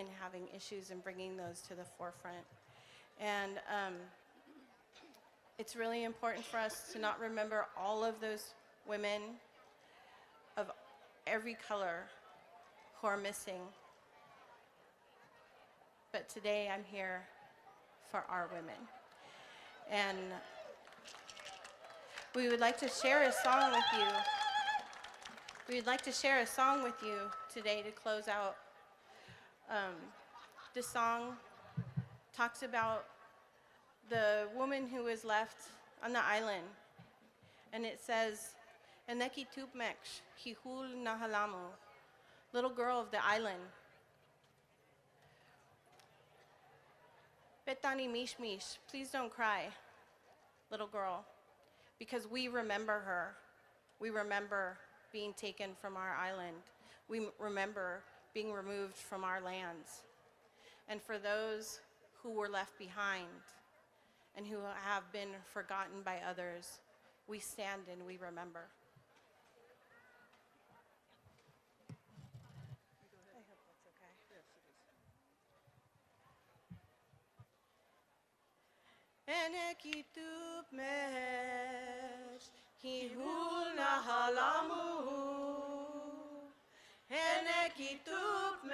women having issues and bringing those to the forefront. And it's really important for us to not remember all of those women of every color who are missing. But today I'm here for our women. And we would like to share a song with you. We would like to share a song with you today to close out. This song talks about the woman who was left on the island. And it says, Eneki tupmeksh, hihul nahalamu, little girl of the island. Betani mish mish, please don't cry, little girl, because we remember her. We remember being taken from our island. We remember being removed from our lands. And for those who were left behind and who have been forgotten by others, we stand and we remember. I hope that's okay. Eneki tupmesh, hihul nahalamu. Eneki tupmesh,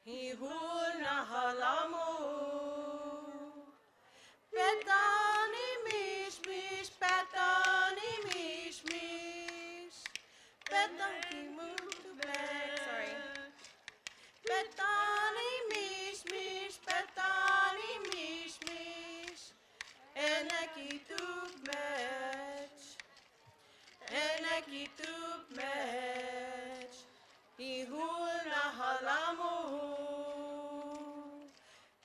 hihul nahalamu. Betani mish mish, betani mish mish. Betani tupmesh, sorry. Betani mish mish, betani mish mish. Eneki tupmesh, eneki tupmesh, hihul nahalamu.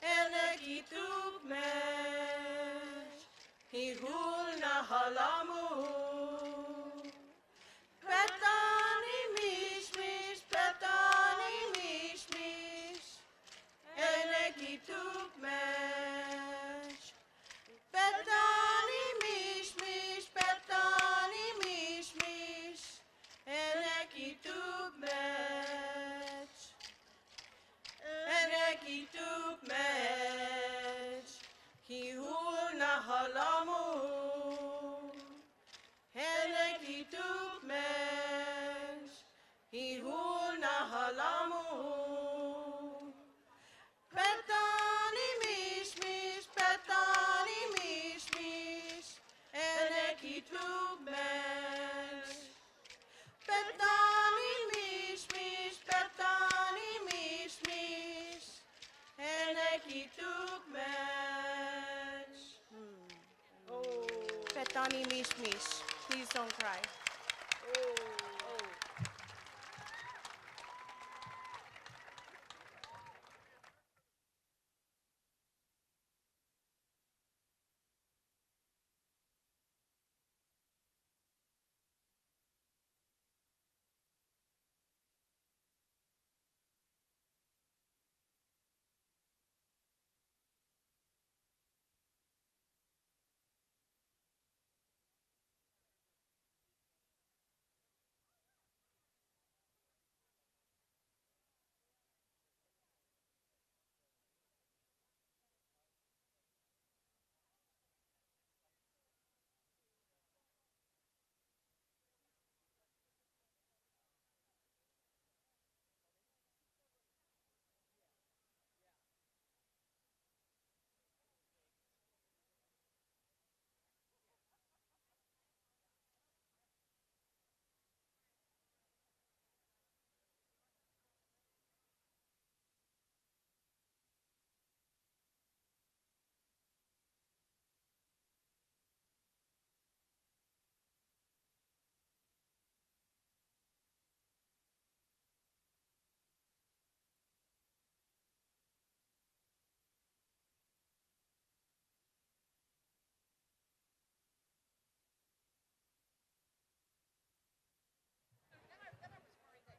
Eneki tupmesh, hihul nahalamu. Betani mish mish, betani mish mish. Eneki tupmesh. Betani mish mish, betani mish mish. Eneki tupmesh. Eneki tupmesh. Hihul nahalamu. Eneki tupmesh. Hihul nahalamu. Betani mish mish, betani mish mish. Eneki tupmesh. Betani mish mish, betani mish mish. Eneki tupmesh. Betani mish mish. Please don't cry.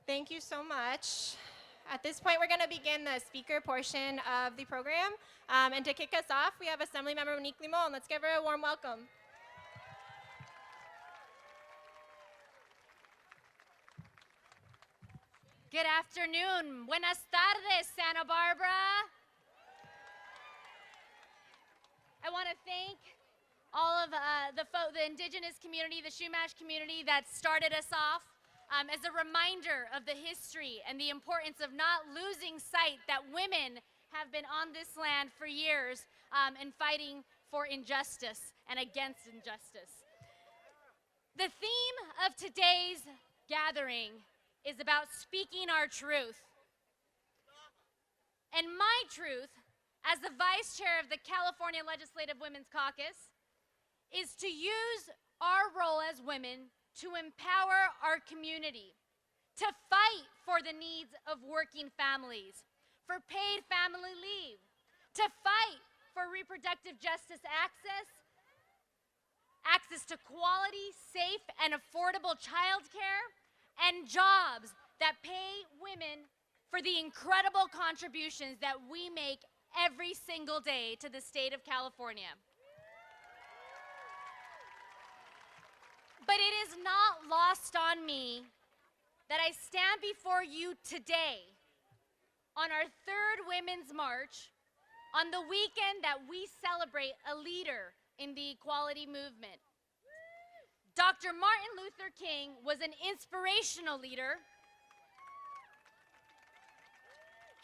Thank you so much. At this point, we're going to begin the speaker portion of the program. And to kick us off, we have Assemblymember Monique Limon. Let's give her a warm welcome. Good afternoon. Buenas tardes, Santa Barbara. I want to thank all of the indigenous community, the Chumash community that started us off as a reminder of the history and the importance of not losing sight that women have been on this land for years and fighting for injustice and against injustice. The theme of today's gathering is about speaking our truth. And my truth, as the vice chair of the California Legislative Women's Caucus, is to use our role as women to empower our community, to fight for the needs of working families, for paid family leave, to fight for reproductive justice access to quality, safe, and affordable childcare, and jobs that pay women for the incredible contributions that we make every single day to the state of California. But it is not lost on me that I stand before you today on our third Women's March on the weekend that we celebrate a leader in the equality movement. Dr. Martin Luther King was an inspirational leader.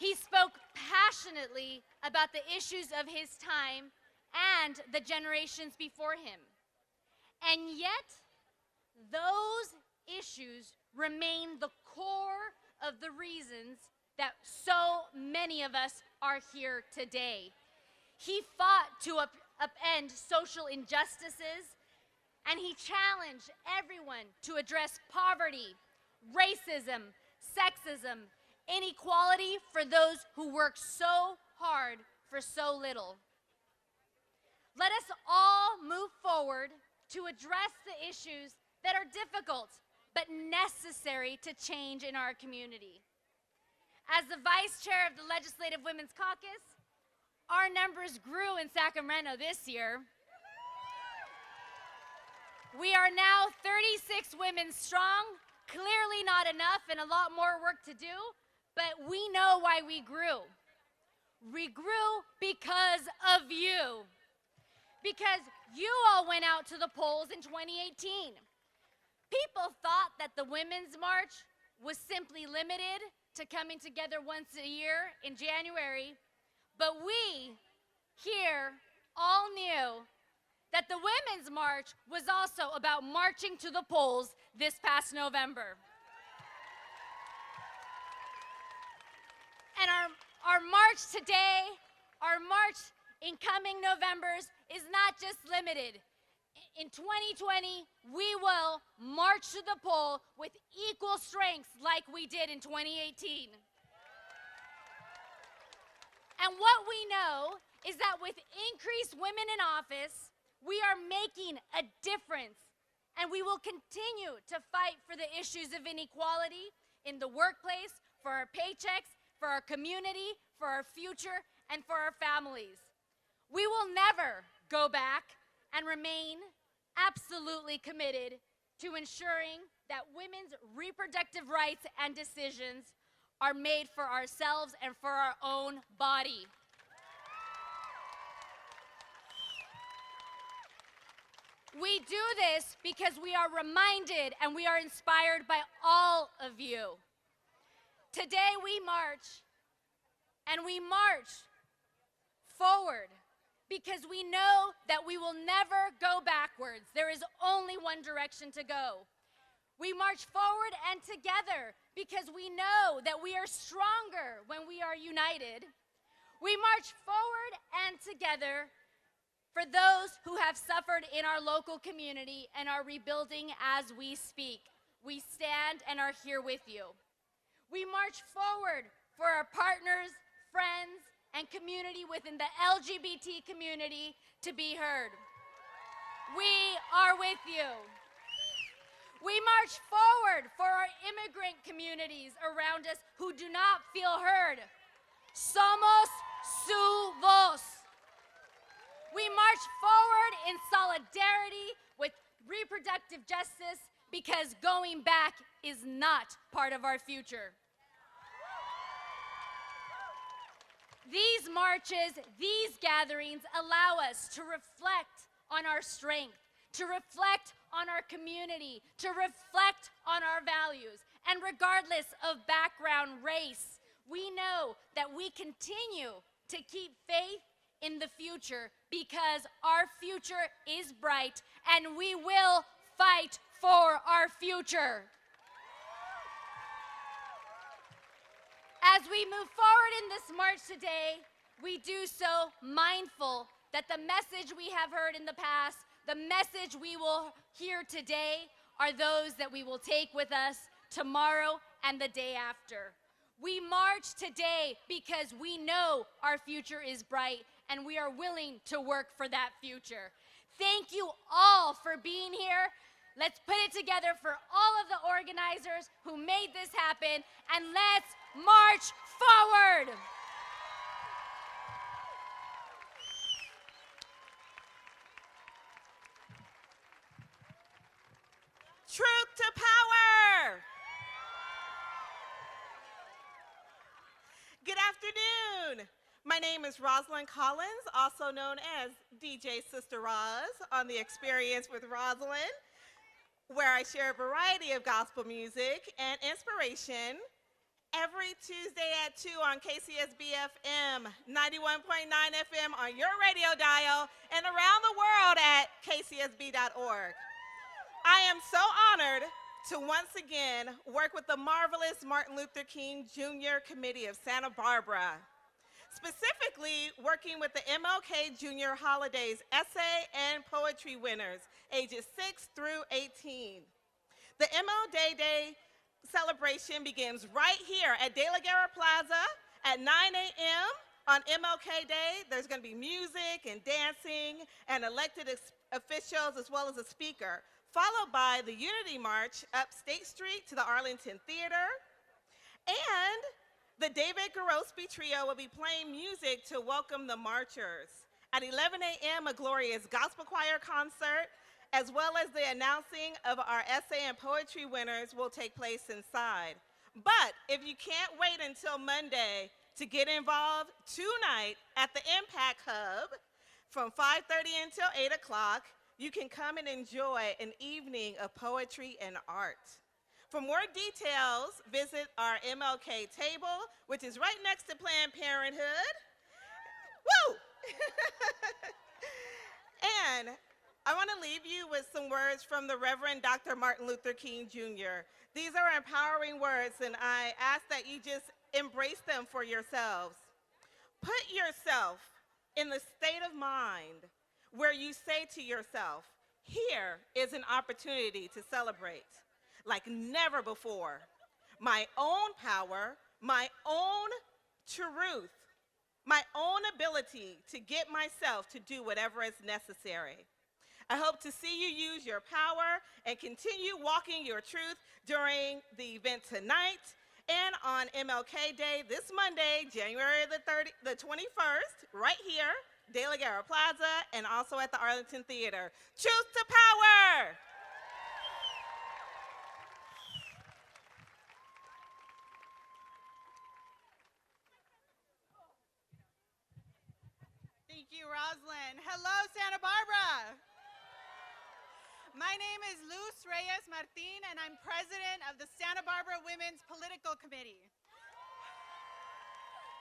He spoke passionately about the issues of his time and the generations before him. And yet, those issues remain the core of the reasons that so many of us are here today. He fought to upend social injustices, and he challenged everyone to address poverty, racism, sexism, inequality for those who work so hard for so little. Let us all move forward to address the issues that are difficult but necessary to change in our community. As the vice chair of the Legislative Women's Caucus, our numbers grew in Sacramento this year. We are now 36 women strong, clearly not enough and a lot more work to do, but we know why we grew. We grew because of you. Because you all went out to the polls in 2018. People thought that the Women's March was simply limited to coming together once a year in January, but we here all knew that the Women's March was also about marching to the polls this past November. And our march today, our march in coming Novembers is not just limited. In 2020, we will march to the poll with equal strength like we did in 2018. And what we know is that with increased women in office, we are making a difference, and we will continue to fight for the issues of inequality in the workplace, for our paychecks, for our community, for our future, and for our families. We will never go back and remain absolutely committed to ensuring that women's reproductive rights and decisions are made for ourselves and for our own body. We do this because we are reminded and we are inspired by all of you. Today we march, and we march forward because we know that we will never go backwards. There is only one direction to go. We march forward and together because we know that we are stronger when we are united. We march forward and together for those who have suffered in our local community and are rebuilding as we speak. We stand and are here with you. We march forward for our partners, friends, and community within the LGBT community to be heard. We are with you. We march forward for our immigrant communities around us who do not feel heard. Somos su voz. We march forward in solidarity with reproductive justice because going back is not part of our future. These marches, these gatherings allow us to reflect on our strength, to reflect on our community, to reflect on our values. And regardless of background, race, we know that we continue to keep faith in the future because our future is bright and we will fight for our future. As we move forward in this march today, we do so mindful that the message we have heard in the past, the message we will hear today, are those that we will take with us tomorrow and the day after. We march today because we know our future is bright and we are willing to work for that future. Thank you all for being here. Let's put it together for all of the organizers who made this happen, and let's march forward. Truth to power. Good afternoon. My name is Rosalyn Collins, also known as DJ Sister Roz on The Experience with Rosalyn, where I share a variety of gospel music and inspiration every Tuesday at 2 on KCSB FM, 91.9 FM on your radio dial, and around the world at kcsb.org. I am so honored to once again work with the marvelous Martin Luther King Jr. Committee of Santa Barbara, specifically working with the MLK Jr. Holidays essay and poetry winners, ages 6 through 18. The MLK Day celebration begins right here at De La Guerra Plaza at 9 a.m. on MLK Day. There's going to be music and dancing and elected officials as well as a speaker, followed by the Unity March up State Street to the Arlington Theater. And the David Garospi Trio will be playing music to welcome the marchers. At 11 a.m., a glorious gospel choir concert, as well as the announcing of our essay and poetry winners, will take place inside. But if you can't wait until Monday to get involved tonight at the Impact Hub from 5:30 until 8 o'clock, you can come and enjoy an evening of poetry and art. For more details, visit our MLK table, which is right next to Planned Parenthood. Woo! And I want to leave you with some words from the Reverend Dr. Martin Luther King Jr. These are empowering words, and I ask that you just embrace them for yourselves. Put yourself in the state of mind where you say to yourself, here is an opportunity to celebrate like never before. My own power, my own truth, my own ability to get myself to do whatever is necessary. I hope to see you use your power and continue walking your truth during the event tonight and on MLK Day this Monday, January the 21st, right here, De La Guerra Plaza, and also at the Arlington Theater. Truth to power! Thank you, Rosalyn. Hello, Santa Barbara. My name is Luz Reyes Martin, and I'm president of the Santa Barbara Women's Political Committee.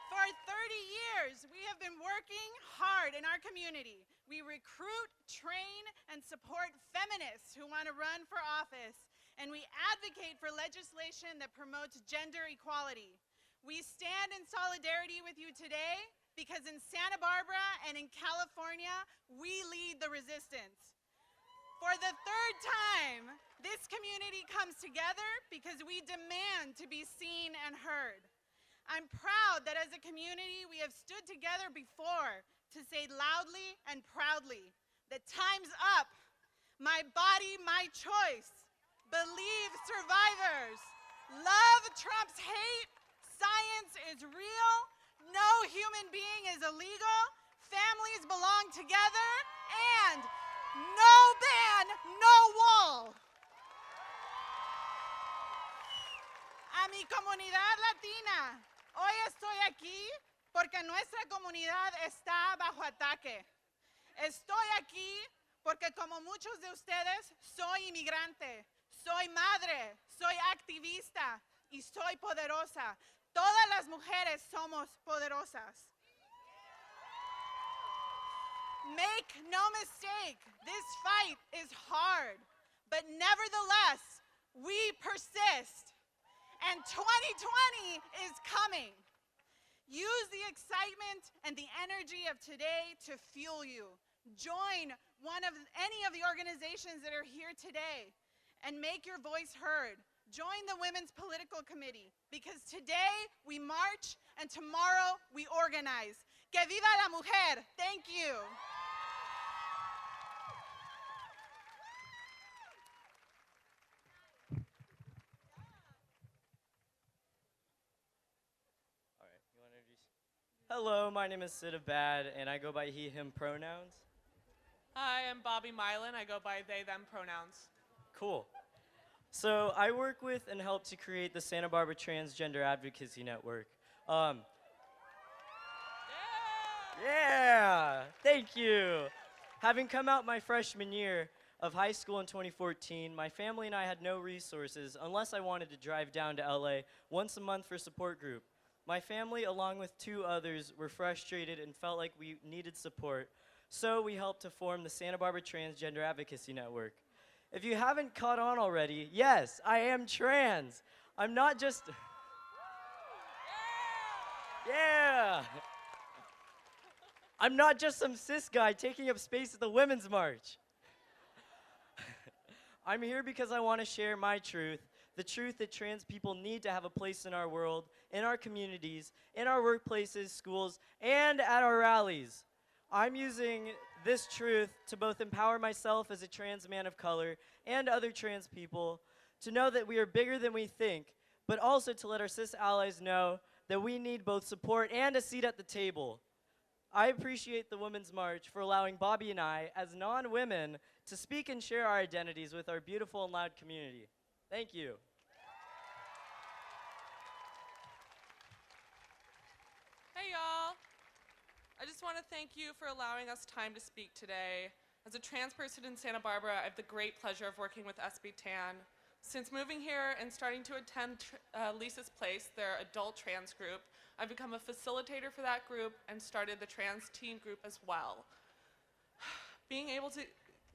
For 30 years, we have been working hard in our community. We recruit, train, and support feminists who want to run for office, and we advocate for legislation that promotes gender equality. We stand in solidarity with you today because in Santa Barbara and in California, we lead the resistance. For the third time, this community comes together because we demand to be seen and heard. I'm proud that as a community, we have stood together before to say loudly and proudly that time's up. My body, my choice. Believe survivors. Love trumps hate. Science is real. No human being is illegal. Families belong together. And no ban, no wall. A mi comunidad latina, hoy estoy aquí porque nuestra comunidad está bajo ataque. Estoy aquí porque como muchos de ustedes, soy inmigrante, soy madre, soy activista y soy poderosa. Todas las mujeres somos poderosas. Make no mistake, this fight is hard, but nevertheless, we persist. And 2020 is coming. Use the excitement and the energy of today to fuel you. Join any of the organizations that are here today and make your voice heard. Join the Women's Political Committee, because today we march and tomorrow we organize. Que viva la mujer! Thank you. Hello, my name is Sid Abad, and I go by he, him pronouns. Hi, I'm Bobby Mylan. I go by they, them pronouns. Cool. So I work with and help to create the Santa Barbara Transgender Advocacy Network. Yeah, thank you. Having come out my freshman year of high school in 2014, my family and I had no resources unless I wanted to drive down to LA once a month for support group. My family, along with 2 others, were frustrated and felt like we needed support, so we helped to form the Santa Barbara Transgender Advocacy Network. If you haven't caught on already, yes, I am trans. I'm not just... Yeah! I'm not just some cis guy taking up space at the Women's March. I'm here because I want to share my truth, the truth that trans people need to have a place in our world, in our communities, in our workplaces, schools, and at our rallies. I'm using this truth to both empower myself as a trans man of color and other trans people to know that we are bigger than we think, but also to let our cis allies know that we need both support and a seat at the table. I appreciate the Women's March for allowing Bobby and I, as non-women, to speak and share our identities with our beautiful and loud community. Thank you. Hey, y'all. I just want to thank you for allowing us time to speak today. As a trans person in Santa Barbara, I have the great pleasure of working with SB TAN. Since moving here and starting to attend Lisa's Place, their adult trans group, I've become a facilitator for that group and started the trans teen group as well. Being able to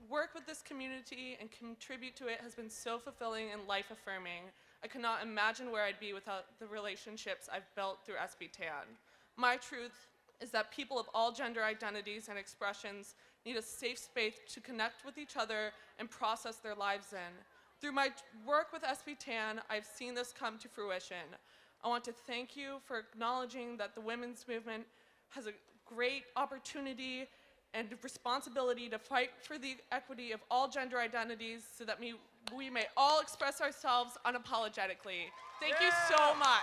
work with this community and contribute to it has been so fulfilling and life-affirming. I could not imagine where I'd be without the relationships I've built through SB TAN. My truth is that people of all gender identities and expressions need a safe space to connect with each other and process their lives in. Through my work with SB TAN, I've seen this come to fruition. I want to thank you for acknowledging that the women's movement has a great opportunity and responsibility to fight for the equity of all gender identities so that we may all express ourselves unapologetically. Thank you so much.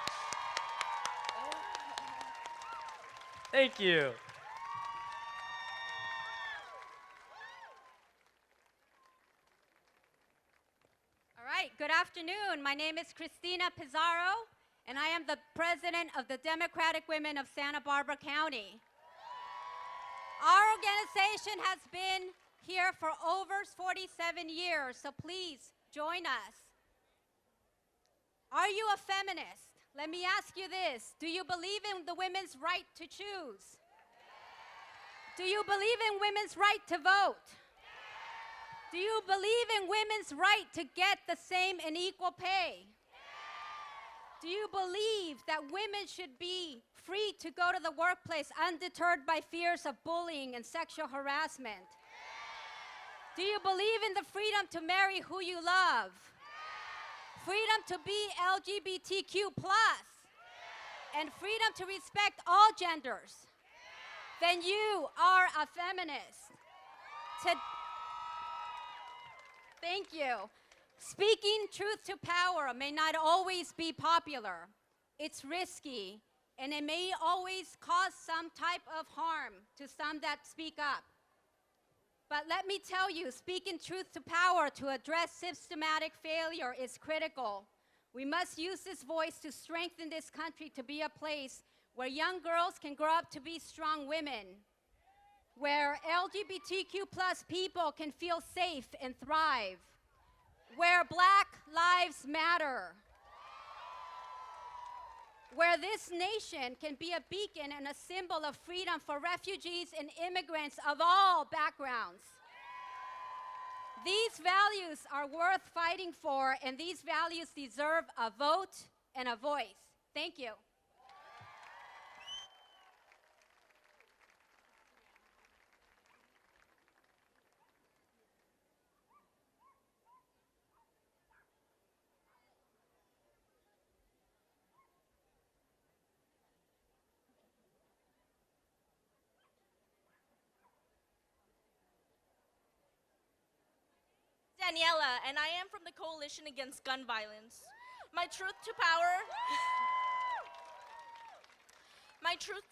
Thank you. All right, good afternoon. My name is Cristina Pizarro, and I am the president of the Democratic Women of Santa Barbara County. Our organization has been here for over 47 years, so please join us. Are you a feminist? Let me ask you this. Do you believe in the women's right to choose? Do you believe in women's right to vote? Do you believe in women's right to get the same and equal pay? Do you believe that women should be free to go to the workplace undeterred by fears of bullying and sexual harassment? Do you believe in the freedom to marry who you love? Freedom to be LGBTQ+, and freedom to respect all genders? Then you are a feminist. Thank you. Speaking truth to power may not always be popular. It's risky, and it may always cause some type of harm to some that speak up. But let me tell you, speaking truth to power to address systematic failure is critical. We must use this voice to strengthen this country to be a place where young girls can grow up to be strong women, where LGBTQ plus people can feel safe and thrive, where Black lives matter, where this nation can be a beacon and a symbol of freedom for refugees and immigrants of all backgrounds. These values are worth fighting for, and these values deserve a vote and a voice. Thank you. Daniela, and I am from the Coalition Against Gun Violence. My truth to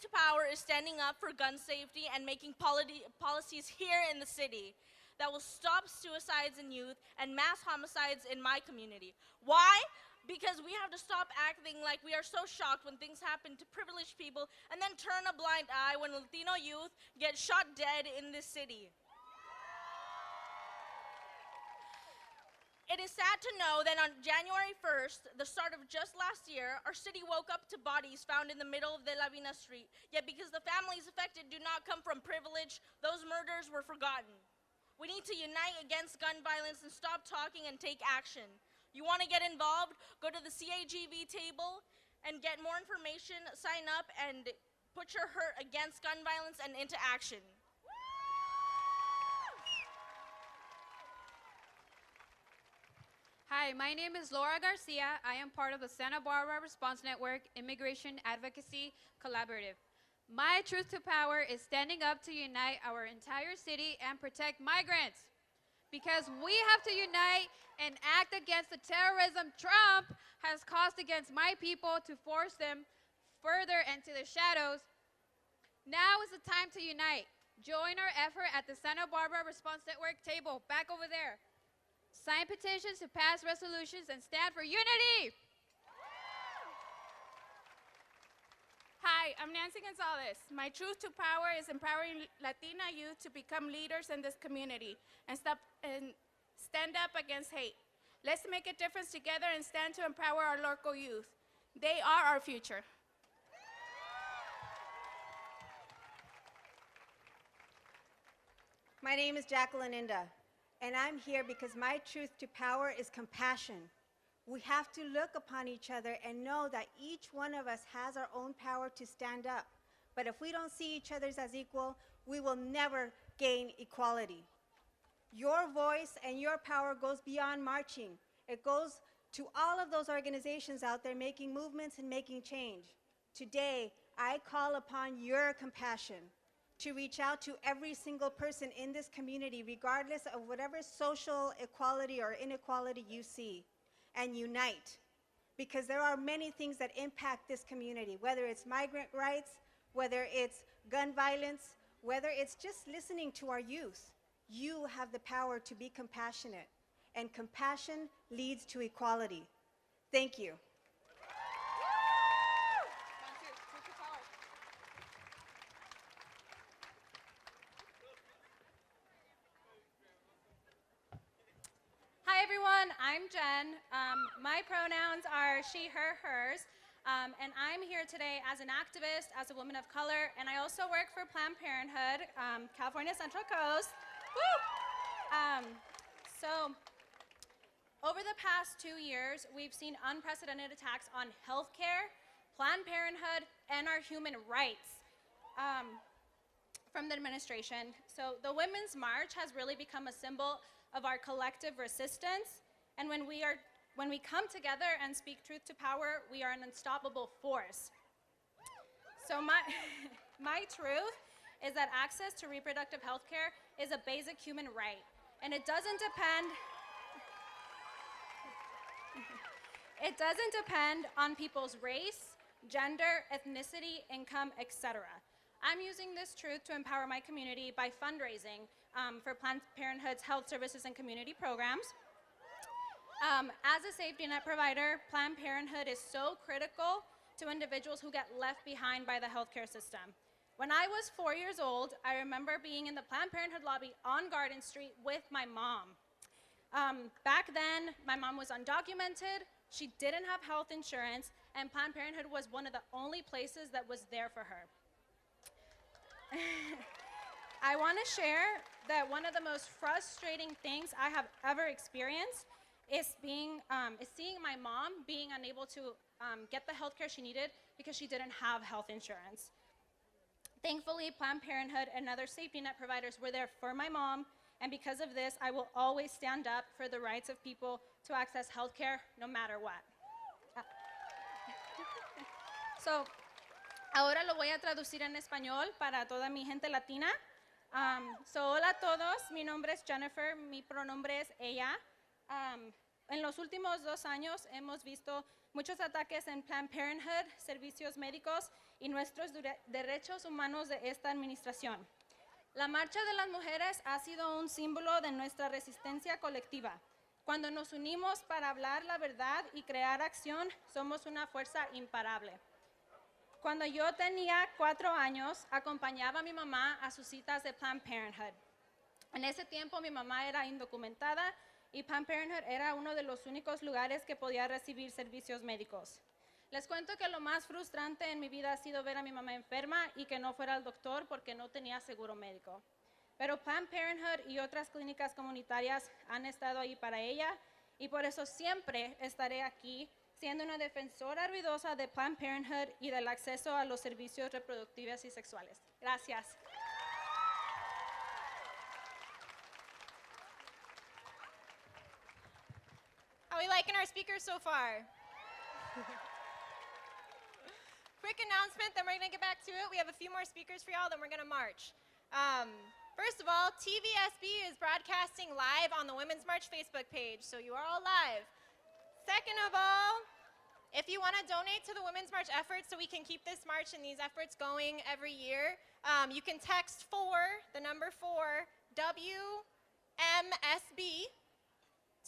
power is standing up for gun safety and making policies here in the city that will stop suicides in youth and mass homicides in my community. Why? Because we have to stop acting like we are so shocked when things happen to privileged people and then turn a blind eye when Latino youth get shot dead in this city. It is sad to know that on January 1st, the start of just last year, our city woke up to bodies found in the middle of De La Vina Street. Yet because the families affected do not come from privilege, those murders were forgotten. We need to unite against gun violence and stop talking and take action. You want to get involved? Go to the CAGV table and get more information, sign up, and put your hurt against gun violence and into action. Hi, my name is Laura Garcia. I am part of the Santa Barbara Response Network Immigration Advocacy Collaborative. My truth to power is standing up to unite our entire city and protect migrants. Because we have to unite and act against the terrorism Trump has caused against my people to force them further into the shadows. Now is the time to unite. Join our effort at the Santa Barbara Response Network table, back over there. Sign petitions to pass resolutions and stand for unity. Hi, I'm Nancy Gonzalez. My truth to power is empowering Latina youth to become leaders in this community and stand up against hate. Let's make a difference together and stand to empower our local youth. They are our future. My name is Jacqueline Inda, and I'm here because my truth to power is compassion. We have to look upon each other and know that each one of us has our own power to stand up. But if we don't see each other as equal, we will never gain equality. Your voice and your power goes beyond marching. It goes to all of those organizations out there making movements and making change. Today, I call upon your compassion to reach out to every single person in this community, regardless of whatever social equality or inequality you see, and unite. Because there are many things that impact this community, whether it's migrant rights, whether it's gun violence, whether it's just listening to our youth. You have the power to be compassionate, and compassion leads to equality. Thank you. Hi everyone, I'm Jen. My pronouns are she, her, hers, and I'm here today as an activist, as a woman of color, and I also work for Planned Parenthood, California Central Coast. Woo! So, over the past 2 years, we've seen unprecedented attacks on healthcare, Planned Parenthood, and our human rights from the administration. So the Women's March has really become a symbol of our collective resistance, and when we come together and speak truth to power, we are an unstoppable force. So my truth is that access to reproductive health care is a basic human right, and it doesn't depend on people's race, gender, ethnicity, income, etc. I'm using this truth to empower my community by fundraising for Planned Parenthood's health services and community programs. As a safety net provider, Planned Parenthood is so critical to individuals who get left behind by the healthcare system. When I was 4 years old, I remember being in the Planned Parenthood lobby on Garden Street with my mom. Back then, my mom was undocumented, she didn't have health insurance, and Planned Parenthood was one of the only places that was there for her. I want to share that one of the most frustrating things I have ever experienced is seeing my mom being unable to get the health care she needed because she didn't have health insurance. Thankfully, Planned Parenthood and other safety net providers were there for my mom, and because of this, I will always stand up for the rights of people to access health care no matter what. So, ahora lo voy a traducir en español para toda mi gente latina. Hola a todos, mi nombre es Jennifer, mi pronombre es ella. En los últimos 2 años hemos visto muchos ataques en Planned Parenthood, servicios médicos y nuestros derechos humanos de esta administración. La Marcha de las Mujeres ha sido un símbolo de nuestra resistencia colectiva. Cuando nos unimos para hablar la verdad y crear acción, somos una fuerza imparable. Cuando yo tenía 4 años, acompañaba a mi mamá a sus citas de Planned Parenthood. En ese tiempo mi mamá era indocumentada y Planned Parenthood era uno de los únicos lugares que podía recibir servicios médicos. Les cuento que lo más frustrante en mi vida ha sido ver a mi mamá enferma y que no fuera al doctor porque no tenía seguro médico. Pero Planned Parenthood y otras clínicas comunitarias han estado ahí para ella y por eso siempre estaré aquí siendo una defensora ruidosa de Planned Parenthood y del acceso a los servicios reproductivos y sexuales. Gracias. How are we liking our speakers so far? Quick announcement, then we're going to get back to it. We have a few more speakers for y'all, then we're going to march. First of all, TVSB is broadcasting live on the Women's March Facebook page, so you are all live. Second of all, if you want to donate to the Women's March efforts so we can keep this march and these efforts going every year, you can text 4, the number 4, WMSB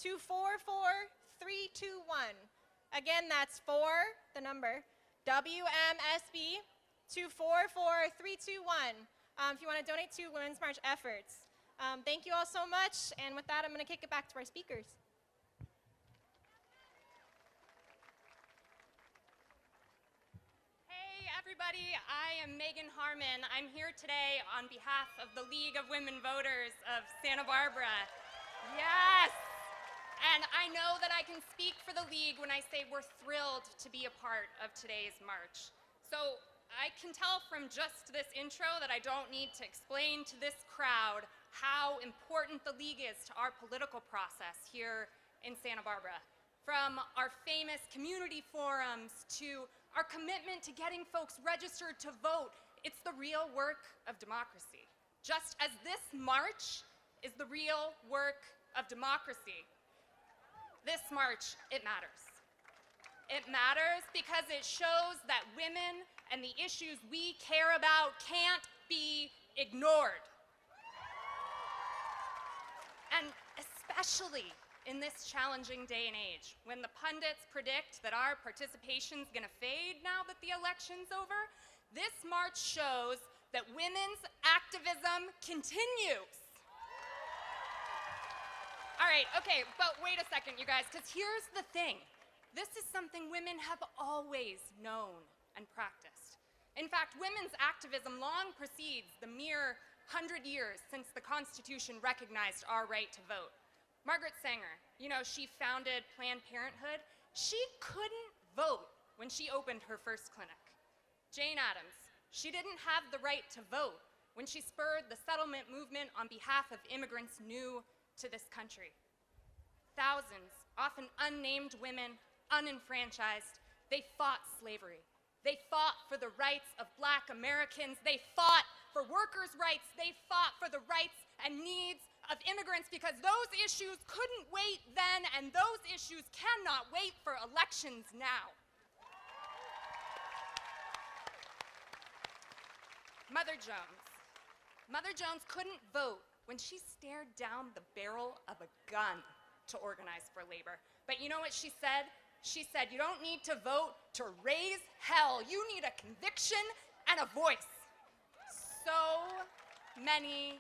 to 44321. Again, that's 4, the number, WMSB to 44321. If you want to donate to Women's March efforts. Thank you all so much, and with that, I'm going to kick it back to our speakers. Hey everybody, I am Megan Harman. I'm here today on behalf of the League of Women Voters of Santa Barbara. Yes! And I know that I can speak for the League when I say we're thrilled to be a part of today's march. So I can tell from just this intro that I don't need to explain to this crowd how important the League is to our political process here in Santa Barbara. From our famous community forums to our commitment to getting folks registered to vote, it's the real work of democracy. Just as this march is the real work of democracy, this march, it matters. It matters because it shows that women and the issues we care about can't be ignored. And especially in this challenging day and age, when the pundits predict that our participation's gonna fade now that the election's over, this march shows that women's activism continues. All right, okay, but wait a second, you guys, because here's the thing. This is something women have always known and practiced. In fact, women's activism long precedes the mere 100 years since the Constitution recognized our right to vote. Margaret Sanger, you know, she founded Planned Parenthood. She couldn't vote when she opened her first clinic. Jane Addams, she didn't have the right to vote when she spurred the settlement movement on behalf of immigrants new to this country. Thousands, often unnamed women, unenfranchised, they fought slavery. They fought for the rights of Black Americans. They fought for workers' rights. They fought for the rights and needs of immigrants because those issues couldn't wait then, and those issues cannot wait for elections now. Mother Jones. Mother Jones couldn't vote when she stared down the barrel of a gun to organize for labor. But you know what she said? She said, you don't need to vote to raise hell. You need a conviction and a voice. So many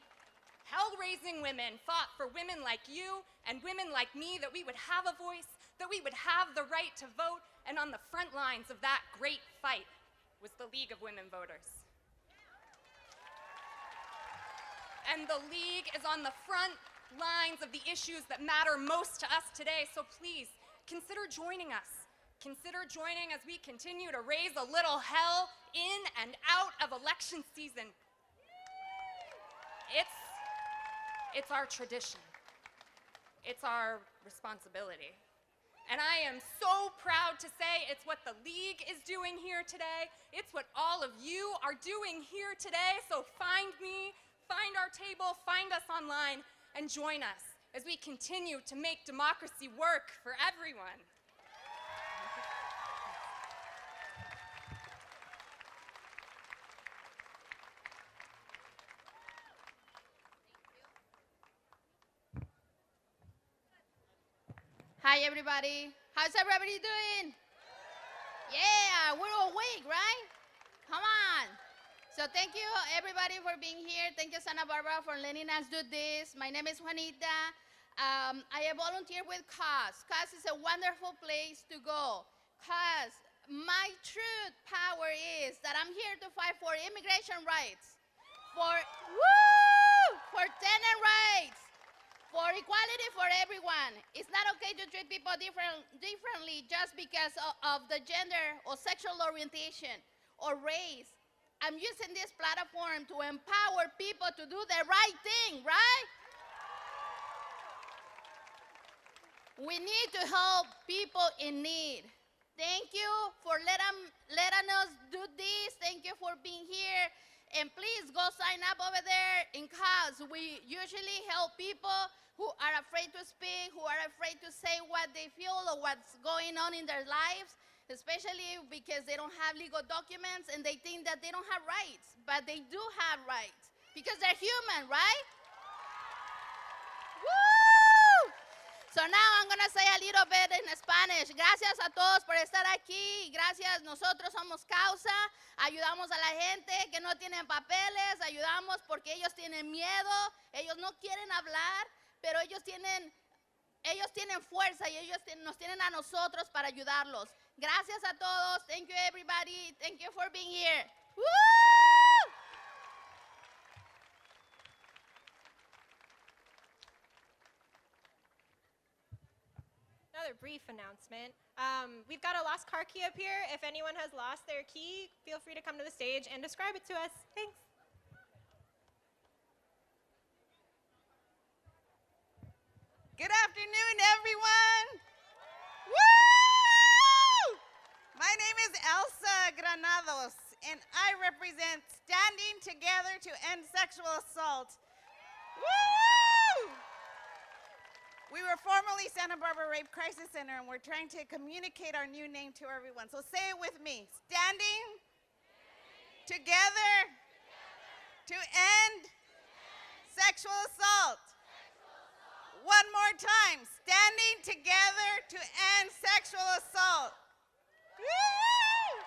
hell-raising women fought for women like you and women like me, that we would have a voice, that we would have the right to vote, and on the front lines of that great fight was the League of Women Voters. And the League is on the front lines of the issues that matter most to us today, so please, consider joining us. Consider joining as we continue to raise a little hell in and out of election season. It's our tradition. It's our responsibility. And I am so proud to say it's what the League is doing here today. It's what all of you are doing here today. So find me, find our table, find us online, and join us as we continue to make democracy work for everyone. Hi, everybody. How's everybody doing? Yeah, we're awake, right? Come on. So thank you, everybody, for being here. Thank you, Santa Barbara, for letting us do this. My name is Juanita. I volunteer with Caucus. Caucus is a wonderful place to go. Caucus, my true power is that I'm here to fight for immigration rights, for tenant rights, for equality for everyone. It's not okay to treat people differently just because of the gender or sexual orientation or race. I'm using this platform to empower people to do the right thing, right? We need to help people in need. Thank you for letting us do this. Thank you for being here. And please go sign up over there in Caucus. We usually help people who are afraid to speak, who are afraid to say what they feel or what's going on in their lives, especially because they don't have legal documents and they think that they don't have rights, but they do have rights because they're human, right? Woo! So now I'm going to say a little bit in Spanish. Gracias a todos por estar aquí. Gracias, nosotros somos Causa. Ayudamos a la gente que no tienen papeles. Ayudamos porque ellos tienen miedo. Ellos no quieren hablar, pero ellos tienen fuerza y ellos nos tienen a nosotros para ayudarlos. Gracias a todos. Thank you, everybody. Thank you for being here. Woo! Another brief announcement. We've got a lost car key up here. If anyone has lost their key, feel free to come to the stage and describe it to us. Thanks. Good afternoon, everyone. Woo! My name is Elsa Granados, and I represent Standing Together to End Sexual Assault. Woo! We were formerly Santa Barbara Rape Crisis Center, and we're trying to communicate our new name to everyone. So say it with me. Standing together to end sexual assault. One more time. Standing together to end sexual assault. Woo!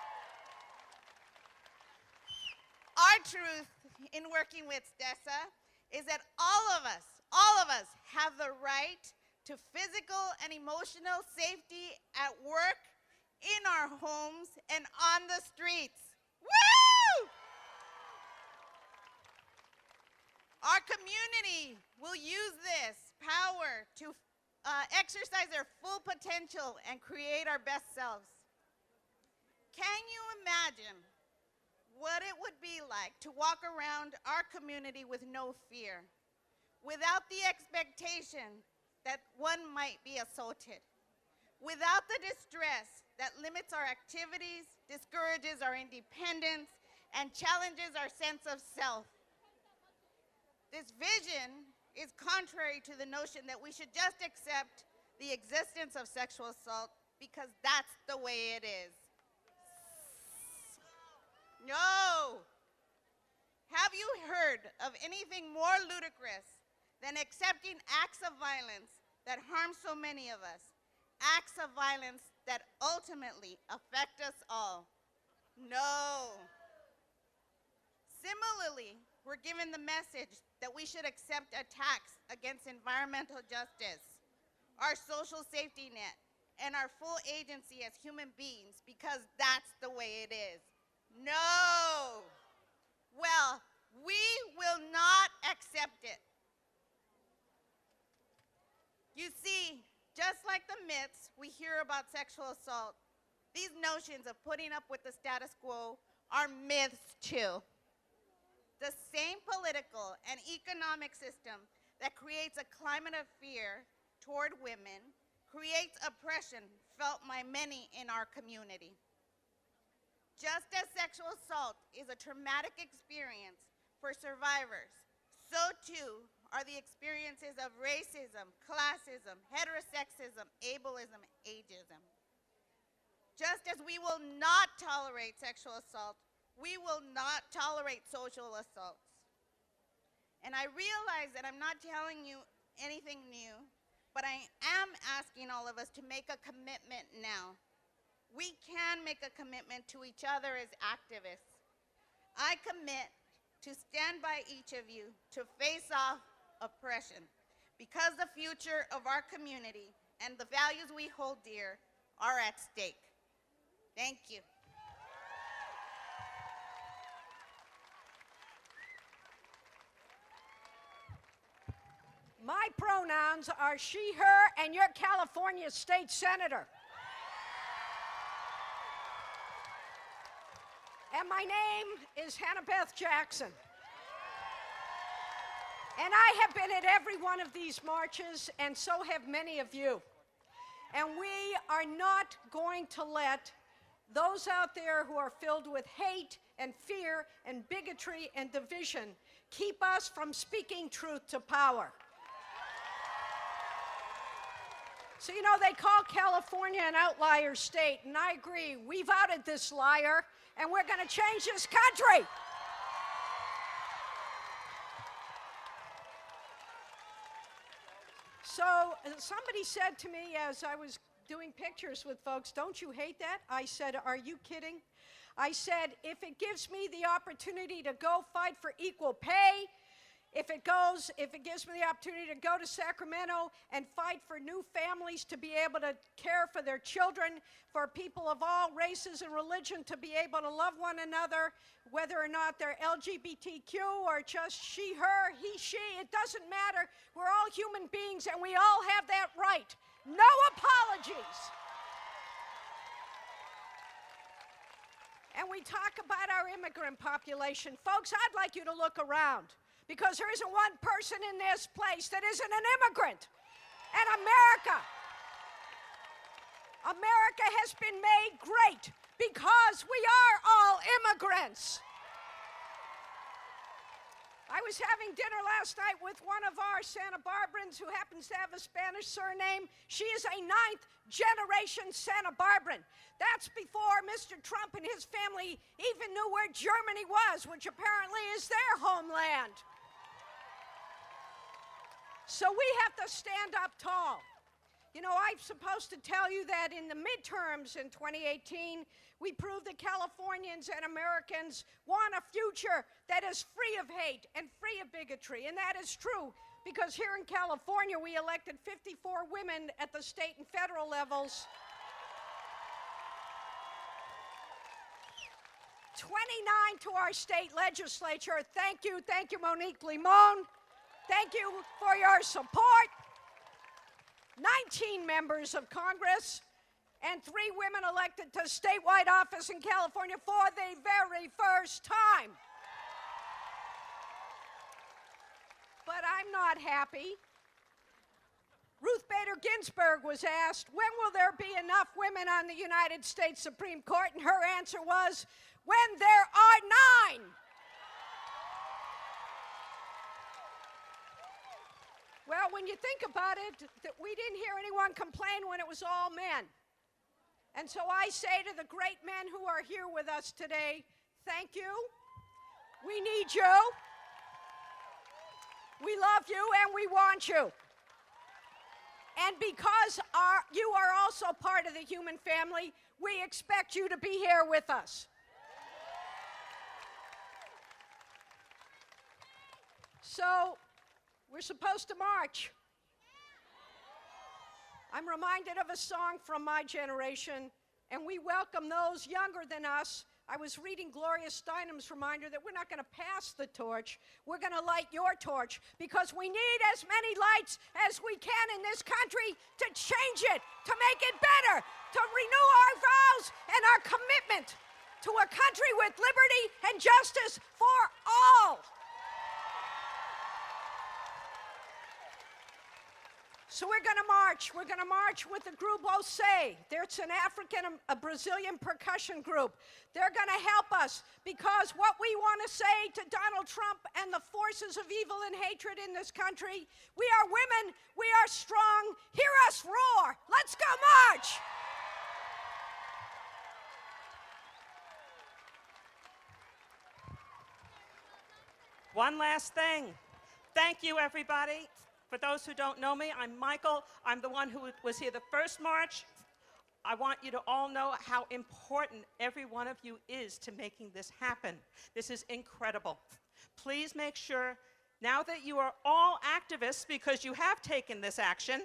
Our truth in working with STESA is that all of us have the right to physical and emotional safety at work, in our homes, and on the streets. Woo! Our community will use this power to exercise their full potential and create our best selves. Can you imagine what it would be like to walk around our community with no fear, without the expectation that one might be assaulted, without the distress that limits our activities, discourages our independence, and challenges our sense of self? This vision is contrary to the notion that we should just accept the existence of sexual assault because that's the way it is. No! Have you heard of anything more ludicrous than accepting acts of violence that harm so many of us? Acts of violence that ultimately affect us all. No. Similarly, we're given the message that we should accept attacks against environmental justice, our social safety net, and our full agency as human beings because that's the way it is. No. Well, we will not accept it. You see, just like the myths we hear about sexual assault, these notions of putting up with the status quo are myths too. The same political and economic system that creates a climate of fear toward women creates oppression felt by many in our community. Just as sexual assault is a traumatic experience for survivors, so too are the experiences of racism, classism, heterosexism, ableism, ageism. Just as we will not tolerate sexual assault, we will not tolerate social assaults. And I realize that I'm not telling you anything new, but I am asking all of us to make a commitment now. We can make a commitment to each other as activists. I commit to stand by each of you to face off oppression because the future of our community and the values we hold dear are at stake. Thank you. My pronouns are she, her, and your California state senator. And my name is Hanna Beth Jackson. And I have been at every one of these marches, and so have many of you. And we are not going to let those out there who are filled with hate and fear and bigotry and division keep us from speaking truth to power. So, you know, they call California an outlier state, and I agree. We've outed this liar, and we're going to change this country. So somebody said to me as I was doing pictures with folks, "Don't you hate that?" I said, "Are you kidding?" I said, if it gives me the opportunity to go fight for equal pay, if it gives me the opportunity to go to Sacramento and fight for new families to be able to care for their children, for people of all races and religion to be able to love one another, whether or not they're LGBTQ or just she, her, he, she, it doesn't matter. We're all human beings and we all have that right. No apologies. And we talk about our immigrant population. Folks, I'd like you to look around, because there isn't one person in this place that isn't an immigrant. And America has been made great because we are all immigrants. I was having dinner last night with one of our Santa Barbarans who happens to have a Spanish surname. She is a 9th generation Santa Barbaran. That's before Mr. Trump and his family even knew where Germany was, which apparently is their homeland. So we have to stand up tall. You know, I'm supposed to tell you that in the midterms in 2018, we proved that Californians and Americans want a future that is free of hate and free of bigotry. And that is true, because here in California, we elected 54 women at the state and federal levels. 29 to our state legislature. Thank you, Monique Limon. Thank you for your support. 19 members of Congress and 3 women elected to statewide office in California for the very first time. But I'm not happy. Ruth Bader Ginsburg was asked, when will there be enough women on the United States Supreme Court? And her answer was, when there are 9. Well, when you think about it, we didn't hear anyone complain when it was all men. And so I say to the great men who are here with us today, thank you. We need you. We love you and we want you. And because you are also part of the human family, we expect you to be here with us. So, we're supposed to march. I'm reminded of a song from my generation, and we welcome those younger than us. I was reading Gloria Steinem's reminder that we're not going to pass the torch. We're going to light your torch because we need as many lights as we can in this country to change it, to make it better, to renew our vows and our commitment to a country with liberty and justice for all. So we're going to march. We're going to march with the group Osei. There's an a Brazilian percussion group. They're going to help us because what we want to say to Donald Trump and the forces of evil and hatred in this country, we are women, we are strong. Hear us roar. Let's go march. One last thing. Thank you, everybody. For those who don't know me, I'm Michael. I'm the one who was here the first march. I want you to all know how important every one of you is to making this happen. This is incredible. Please make sure, now that you are all activists because you have taken this action,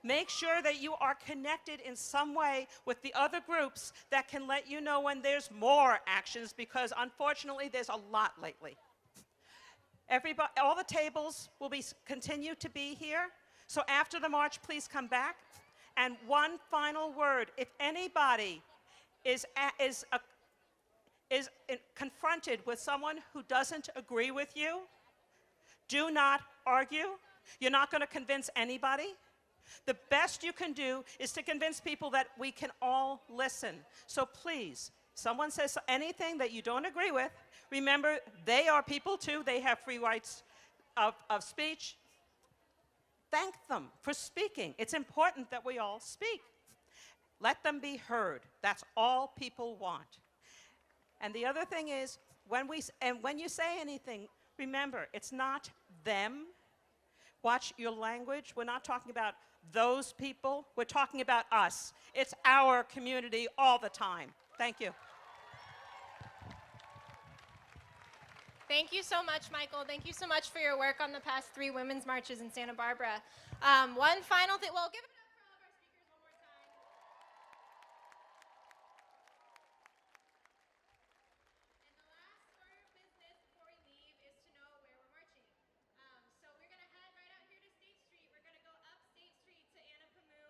make sure that you are connected in some way with the other groups that can let you know when there's more actions, because unfortunately there's a lot lately. Everybody, all the tables will continue to be here. So after the march, please come back. And one final word: if anybody is confronted with someone who doesn't agree with you, do not argue. You're not going to convince anybody. The best you can do is to convince people that we can all listen. So please, someone says anything that you don't agree with, remember, they are people too. They have free rights of speech. Thank them for speaking. It's important that we all speak. Let them be heard. That's all people want. And the other thing is, when you say anything, remember, it's not them. Watch your language. We're not talking about those people. We're talking about us. It's our community all the time. Thank you. Thank you so much, Michael. Thank you so much for your work on the past 3 women's marches in Santa Barbara. One final thing, well, give it up for all of our speakers one more time. And the last order of business before we leave is to know where we're marching. So we're going to head right out here to State Street. We're going to go up State Street to Anna Pamu,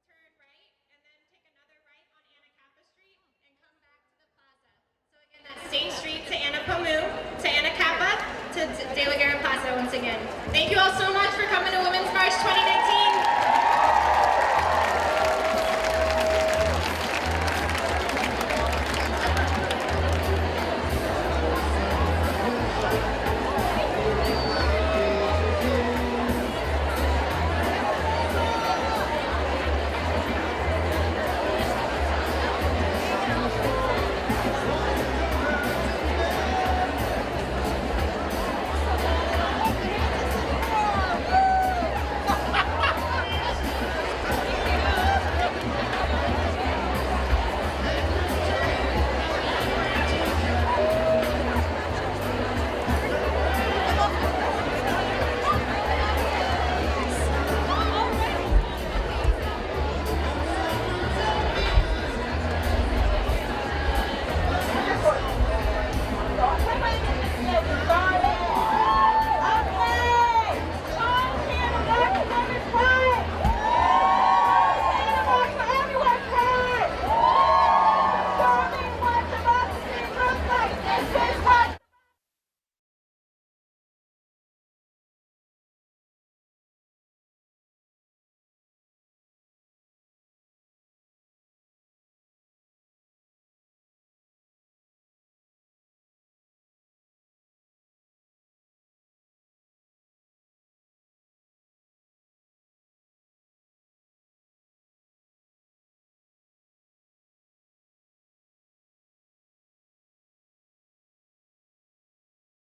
turn right, and then take another right on Anna Kappa Street and come back to the plaza. So again, that's State Street to Anna Pamu, to Anna Kappa, to De La Guerra Plaza once again. Thank you all so much for coming to Women's March 2019.